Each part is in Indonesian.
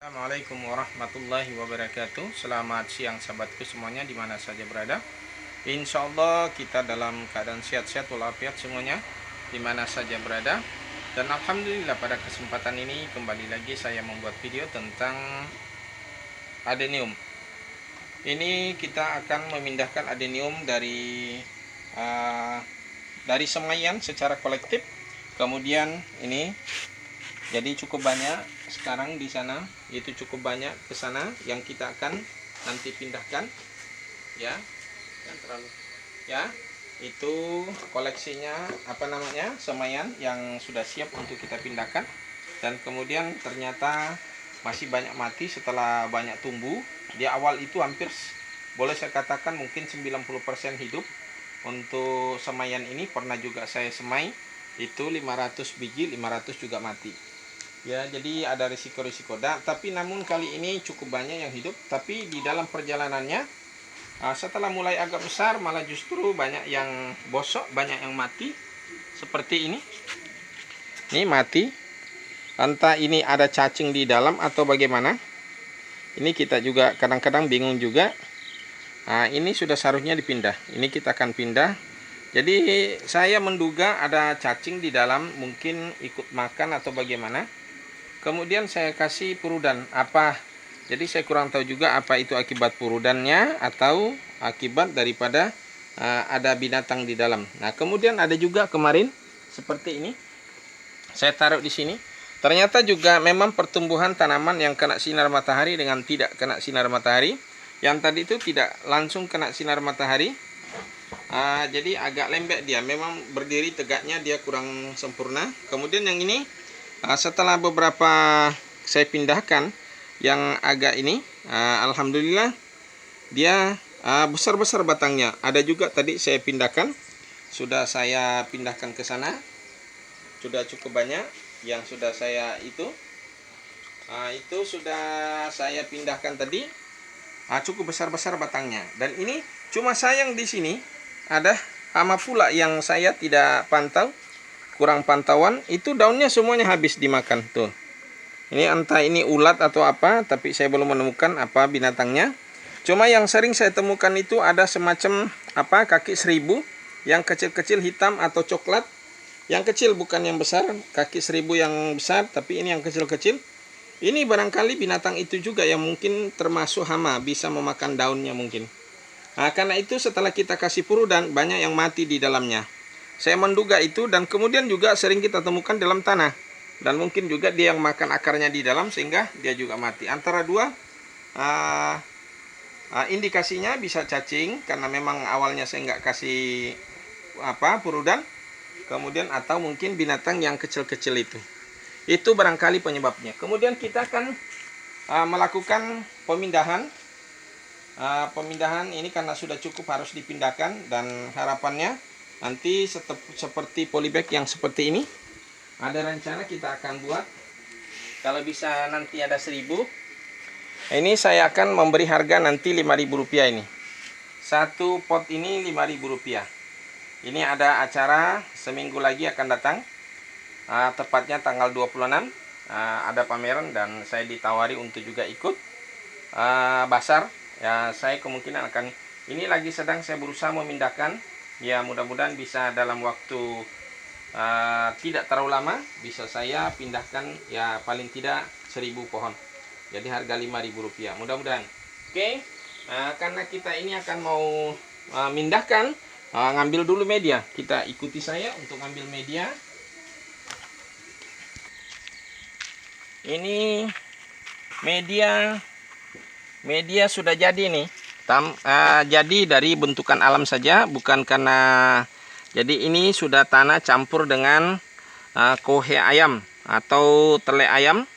Assalamualaikum warahmatullahi wabarakatuh. Selamat siang sahabatku semuanya di mana saja berada. Insya Allah kita dalam keadaan sehat-sehat walafiat semuanya di mana saja berada. Dan alhamdulillah pada kesempatan ini kembali lagi saya membuat video tentang adenium. Ini kita akan memindahkan adenium dari semaian secara kolektif. Kemudian ini jadi cukup banyak sekarang di sana, itu cukup banyak ke sana yang kita akan nanti pindahkan, ya, yang terlalu, ya, itu koleksinya semaian yang sudah siap untuk kita pindahkan, dan kemudian ternyata masih banyak mati setelah banyak tumbuh. Di awal itu hampir boleh saya katakan mungkin 90% hidup. Untuk semaian ini pernah juga saya semai, itu 500 biji, 500 juga mati. Ya, jadi ada risiko-risiko. Tapi namun kali ini cukup banyak yang hidup. Tapi di dalam perjalanannya, setelah mulai agak besar, malah justru banyak yang bosok, banyak yang mati. Seperti ini. Ini mati. Entah ini ada cacing di dalam atau bagaimana. Ini kita juga kadang-kadang bingung juga. Ini sudah seharusnya dipindah. Ini kita akan pindah. Jadi saya menduga ada cacing di dalam, mungkin ikut makan atau bagaimana. Kemudian saya kasih purudan apa. Jadi saya kurang tahu juga apa itu akibat purudannya atau akibat daripada ada binatang di dalam. Nah, kemudian ada juga kemarin seperti ini. Saya taruh di sini. Ternyata juga memang pertumbuhan tanaman yang kena sinar matahari dengan tidak kena sinar matahari. Yang tadi itu tidak langsung kena sinar matahari. Jadi agak lembek dia. Memang berdiri tegaknya dia kurang sempurna. Kemudian yang ini setelah beberapa saya pindahkan yang agak ini, alhamdulillah dia besar-besar batangnya. Ada juga tadi saya pindahkan, sudah saya pindahkan ke sana, sudah cukup banyak yang sudah saya itu sudah saya pindahkan tadi, cukup besar-besar batangnya. Dan ini cuma sayang di sini ada hama pula yang saya tidak pantau. Kurang pantauan, itu daunnya semuanya habis dimakan tuh. Ini entah ini ulat atau apa, tapi saya belum menemukan apa binatangnya. Cuma yang sering saya temukan itu ada semacam kaki seribu yang kecil-kecil hitam atau coklat. Yang kecil bukan yang besar, kaki seribu yang besar, tapi ini yang kecil-kecil. Ini barangkali binatang itu juga yang mungkin termasuk hama, bisa memakan daunnya mungkin. Karena itu setelah kita kasih purudan, banyak yang mati di dalamnya. Saya menduga itu, dan kemudian juga sering kita temukan dalam tanah. Dan mungkin juga dia yang makan akarnya di dalam sehingga dia juga mati. Antara dua indikasinya bisa cacing karena memang awalnya saya nggak kasih purudan. Kemudian atau mungkin binatang yang kecil-kecil itu. Itu barangkali penyebabnya. Kemudian kita akan melakukan pemindahan. Pemindahan ini karena sudah cukup harus dipindahkan, dan harapannya nanti seperti polybag yang seperti ini. Ada rencana kita akan buat. Kalau bisa nanti ada 1000. Ini saya akan memberi harga nanti Rp5.000 ini. Satu pot ini Rp5.000. Ini ada acara seminggu lagi akan datang. Tepatnya tanggal 26. Ada pameran dan saya ditawari untuk juga ikut. Basar. Ya, saya kemungkinan akan. Ini lagi sedang saya berusaha memindahkan. Ya, mudah-mudahan bisa dalam waktu tidak terlalu lama bisa saya pindahkan, ya paling tidak 1000 pohon. Jadi harga Rp5.000. Mudah-mudahan. Oke. Karena kita ini akan mau mindahkan, ngambil dulu media. Kita ikuti saya untuk ngambil media. Ini media sudah jadi nih. Jadi dari bentukan alam saja, bukan karena. Jadi ini sudah tanah campur dengan kohe ayam atau tele ayam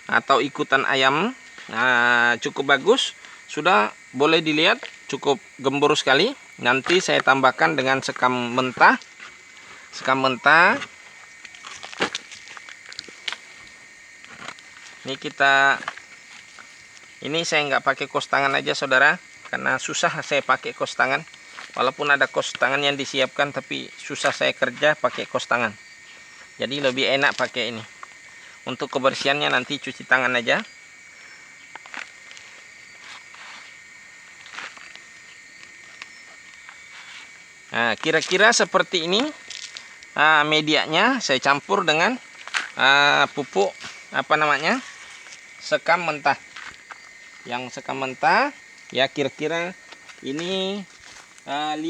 atau ikutan ayam. Cukup bagus, sudah boleh dilihat, cukup gembur sekali. Nanti saya tambahkan dengan sekam mentah. Ini saya nggak pakai kos tangan aja saudara, karena susah saya pakai kos tangan. Walaupun ada kos tangan yang disiapkan, tapi susah saya kerja pakai kos tangan. Jadi lebih enak pakai ini. Untuk kebersihannya nanti cuci tangan aja. Nah, kira-kira seperti ini medianya. Saya campur dengan pupuk sekam mentah. Yang sekam mentah ya kira-kira ini 5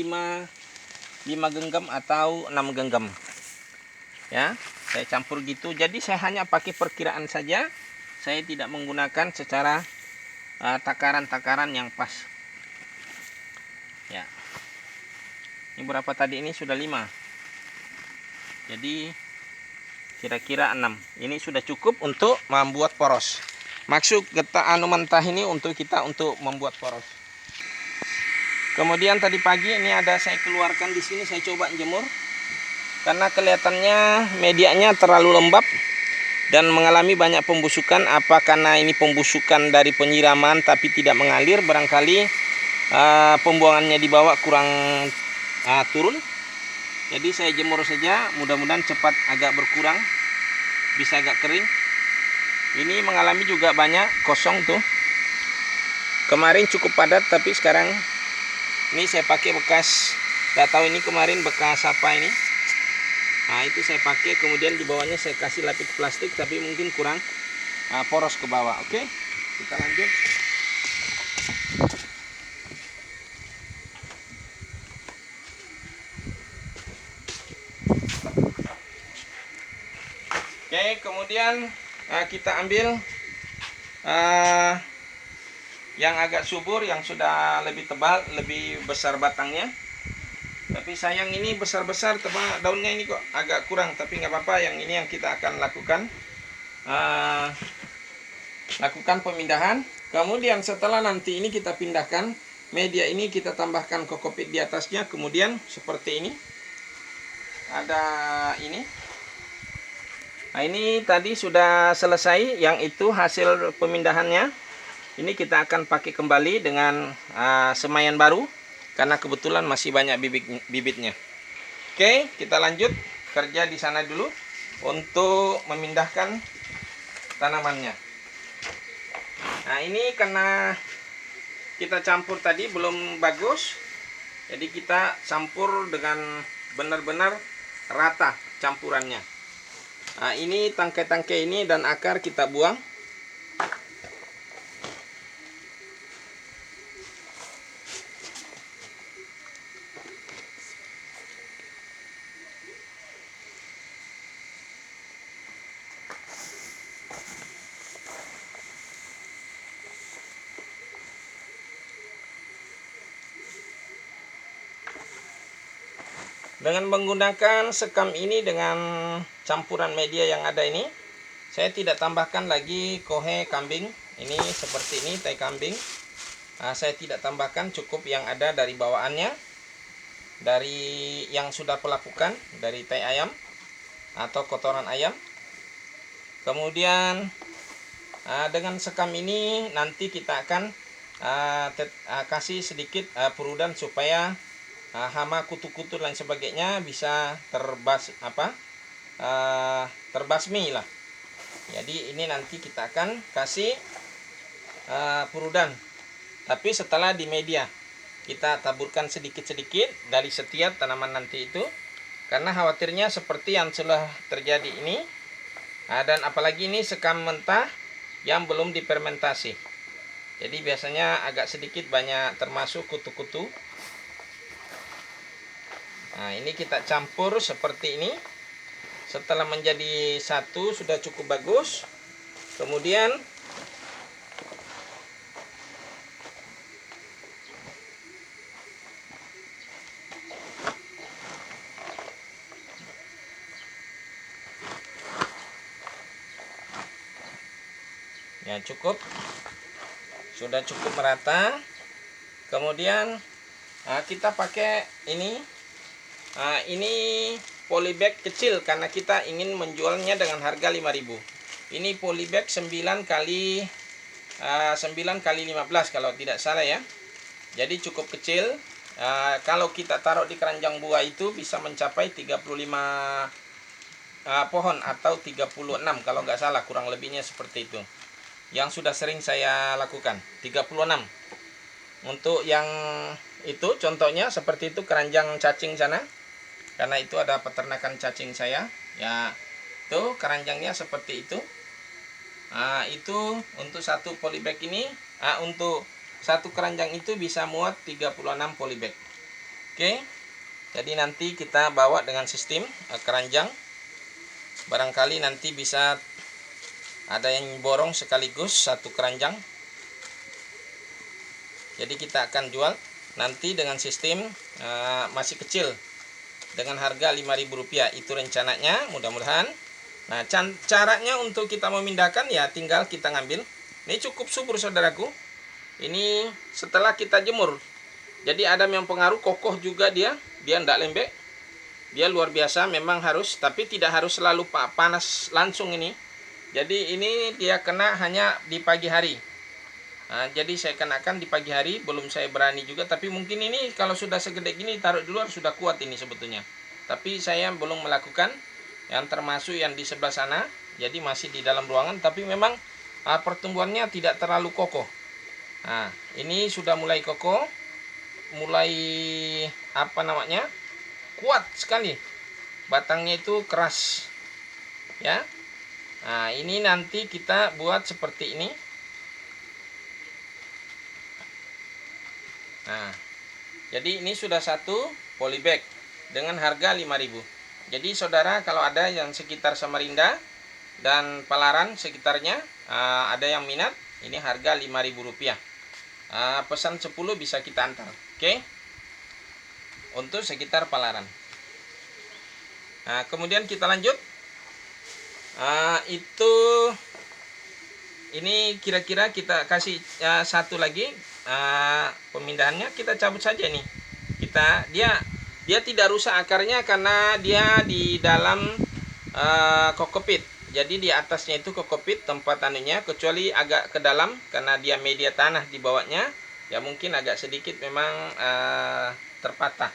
genggam atau 6 genggam. Ya, saya campur gitu. Jadi saya hanya pakai perkiraan saja. Saya tidak menggunakan secara takaran-takaran yang pas. Ya. Ini berapa tadi? Ini sudah 5. Jadi kira-kira 6. Ini sudah cukup untuk membuat poros. Maksud getah mentah ini untuk membuat poros. Kemudian tadi pagi ini ada saya keluarkan di sini, saya coba jemur. Karena kelihatannya medianya terlalu lembab dan mengalami banyak pembusukan. Apa karena ini pembusukan dari penyiraman tapi tidak mengalir, barangkali pembuangannya di bawah kurang turun. Jadi saya jemur saja, mudah-mudahan cepat agak berkurang, bisa agak kering. Ini mengalami juga banyak kosong tuh. Kemarin cukup padat, tapi sekarang ini saya pakai bekas, nggak tahu ini kemarin bekas apa ini. Nah itu saya pakai, kemudian di bawahnya saya kasih lapis plastik, tapi mungkin kurang poros ke bawah. Oke, kita lanjut. Oke, kemudian kita ambil yang agak subur, yang sudah lebih tebal, lebih besar batangnya. Tapi sayang ini besar-besar, tebal daunnya ini kok agak kurang. Tapi nggak apa-apa, yang ini yang kita akan lakukan pemindahan. Kemudian setelah nanti ini kita pindahkan media ini, kita tambahkan kokopit di atasnya. Kemudian seperti ini ada ini. Nah ini tadi sudah selesai, yang itu hasil pemindahannya. Ini kita akan pakai kembali dengan semaian baru. Karena kebetulan masih banyak bibitnya. Oke, kita lanjut kerja di sana dulu untuk memindahkan tanamannya. Nah ini karena kita campur tadi belum bagus, jadi kita campur dengan benar-benar rata campurannya. Nah ini tangkai-tangkai ini dan akar kita buang. Dengan menggunakan sekam ini dengan campuran media yang ada ini, saya tidak tambahkan lagi kohe kambing. Ini seperti ini, tai kambing. Saya tidak tambahkan, cukup yang ada dari bawaannya, dari yang sudah pelapukan, dari tai ayam atau kotoran ayam. Kemudian dengan sekam ini nanti kita akan kasih sedikit perudan supaya hama, kutu-kutu dan sebagainya bisa terbasmi lah. Jadi ini nanti kita akan kasih perudan, tapi setelah di media kita taburkan sedikit-sedikit dari setiap tanaman nanti itu, karena khawatirnya seperti yang sudah terjadi ini. Dan apalagi ini sekam mentah yang belum difermentasi, jadi biasanya agak sedikit banyak termasuk kutu-kutu. Nah ini kita campur seperti ini. Setelah menjadi satu sudah cukup bagus. Kemudian ya cukup, sudah cukup merata. Kemudian kita pakai ini. Ini polybag kecil karena kita ingin menjualnya dengan harga 5.000. Ini polybag 9 kali 15 kalau tidak salah ya. Jadi cukup kecil. Kalau kita taruh di keranjang buah itu bisa mencapai 35 pohon atau 36 kalau nggak salah, kurang lebihnya seperti itu. Yang sudah sering saya lakukan 36. Untuk yang itu contohnya seperti itu keranjang cacing sana, karena itu ada peternakan cacing saya ya. Tuh keranjangnya seperti itu. Itu untuk satu polybag ini, untuk satu keranjang itu bisa muat 36 polybag. Oke, jadi nanti kita bawa dengan sistem keranjang. Barangkali nanti bisa ada yang borong sekaligus satu keranjang. Jadi kita akan jual nanti dengan sistem masih kecil dengan harga Rp5.000. Itu rencananya, mudah-mudahan. Nah, caranya untuk kita memindahkan ya tinggal kita ngambil. Ini cukup subur saudaraku. Ini setelah kita jemur. Jadi ada yang pengaruh kokoh juga dia tidak lembek. Dia luar biasa memang harus, tapi tidak harus selalu panas langsung ini. Jadi ini dia kena hanya di pagi hari. Jadi saya kenakan di pagi hari, belum saya berani juga. Tapi mungkin ini kalau sudah segede gini taruh di luar sudah kuat ini sebetulnya. Tapi saya belum melakukan yang termasuk yang di sebelah sana. Jadi masih di dalam ruangan, tapi memang pertumbuhannya tidak terlalu kokoh. Ini sudah mulai kokoh, mulai kuat sekali. Batangnya itu keras. Ya. Ini nanti kita buat seperti ini. Jadi ini sudah satu polybag dengan harga Rp5.000. Jadi saudara kalau ada yang sekitar Samarinda dan Palaran sekitarnya, ada yang minat, ini harga Rp5.000. Pesan 10 bisa kita antar. Oke. Untuk sekitar Palaran. Kemudian kita lanjut. Ini kira-kira kita kasih satu lagi pemindahannya. Kita cabut saja nih. Dia tidak rusak akarnya karena dia di dalam kokopit. Jadi di atasnya itu kokopit tempat anunya, kecuali agak ke dalam karena dia media tanah di bawahnya, ya mungkin agak sedikit memang terpatah.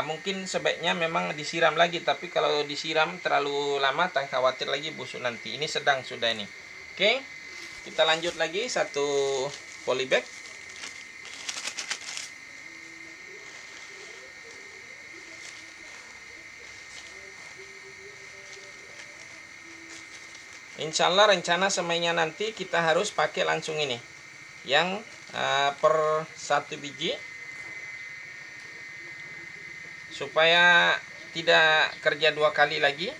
Mungkin sebaiknya memang disiram lagi, tapi kalau disiram terlalu lama tak khawatir lagi busuk nanti. Ini sedang sudah ini. Oke, kita lanjut lagi satu polybag. Insya Allah rencana semainya nanti kita harus pakai langsung ini yang per satu biji, supaya tidak kerja dua kali lagi.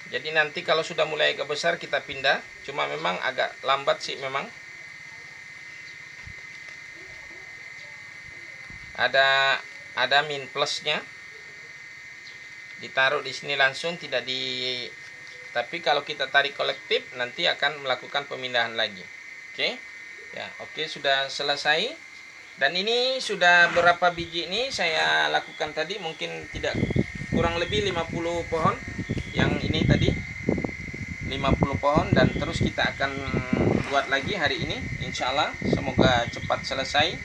Jadi nanti kalau sudah mulai agak besar kita pindah. Cuma memang agak lambat sih memang. Ada min plusnya. Ditaruh di sini langsung, tidak di. Tapi kalau kita tarik kolektif nanti akan melakukan pemindahan lagi. Oke. Ya, oke, sudah selesai. Dan ini sudah berapa biji ini saya lakukan tadi, mungkin tidak kurang lebih 50 pohon. Yang ini tadi 50 pohon, dan terus kita akan buat lagi hari ini. Insya Allah semoga cepat selesai.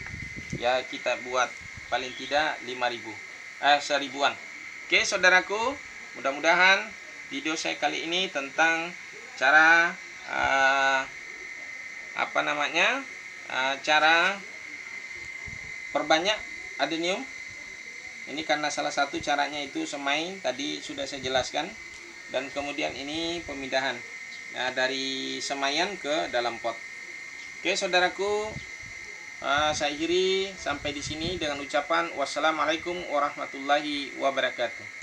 Ya kita buat paling tidak 1000-an. Oke saudaraku, mudah-mudahan video saya kali ini tentang cara cara perbanyak adenium. Ini karena salah satu caranya itu semai, tadi sudah saya jelaskan. Dan kemudian ini pemindahan dari semaian ke dalam pot. Oke saudaraku, saya akhiri sampai di sini dengan ucapan wassalamualaikum warahmatullahi wabarakatuh.